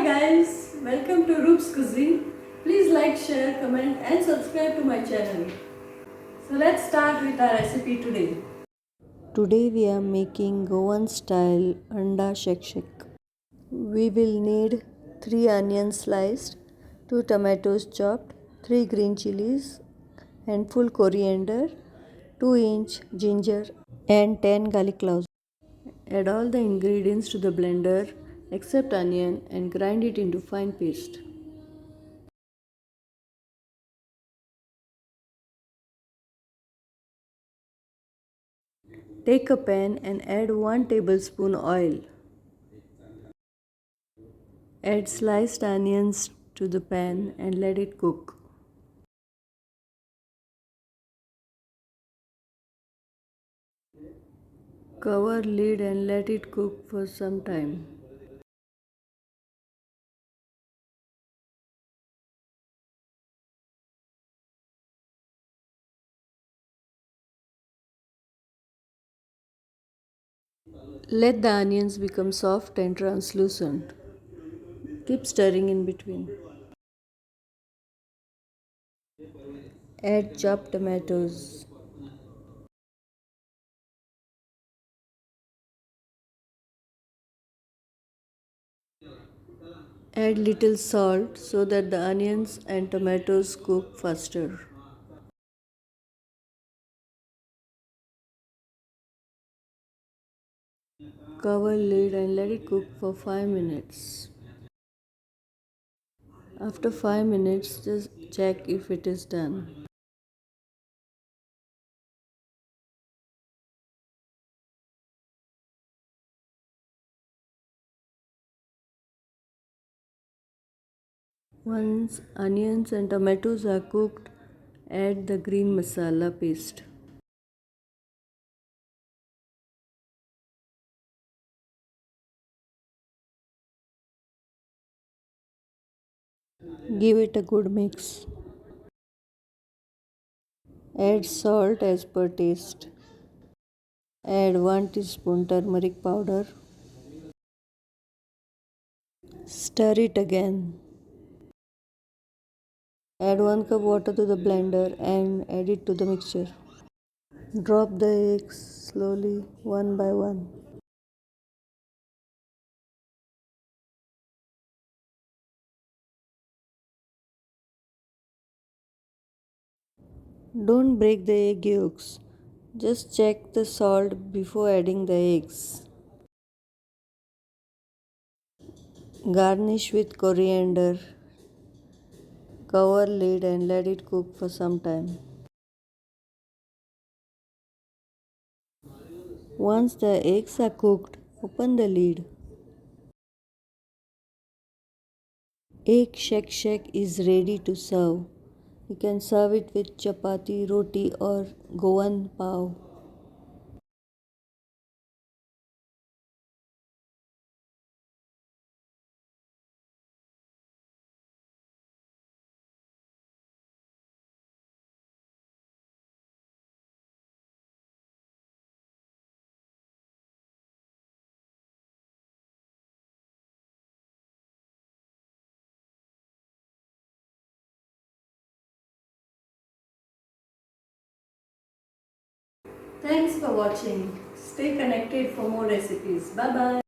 guys, welcome to Roop's Cuisine. Please like, share, comment and subscribe to my channel. So let's start with our recipe today. Today we are making Goan style Anda Xec-Xec. We will need 3 onions sliced, 2 tomatoes chopped, 3 green chilies, handful coriander, 2-inch ginger and 10 garlic cloves. Add all the ingredients to the blender except onion and grind it into fine paste. Take a pan and add 1 tablespoon oil. Add sliced onions to the pan and let it cook. Cover lid and let it cook for some time. Let the onions become soft and translucent. Keep stirring in between. Add chopped tomatoes. Add little salt so that the onions and tomatoes cook faster. Cover lid and let it cook for 5 minutes. After 5 minutes, just check if it is done. Once onions and tomatoes are cooked, add the green masala paste. Give it a good mix. Add salt as per taste. Add 1 teaspoon turmeric powder. Stir it again. Add 1 cup water to the blender and add it to the mixture. Drop the eggs slowly one by one. Don't break the egg yolks. Just check the salt before adding the eggs. Garnish with coriander. Cover lid and let it cook for some time. Once the eggs are cooked, open the lid. Egg Xec-Xec is ready to serve. You can serve it with chapati, roti or Goan pav. Thanks for watching. Stay connected for more recipes. Bye bye.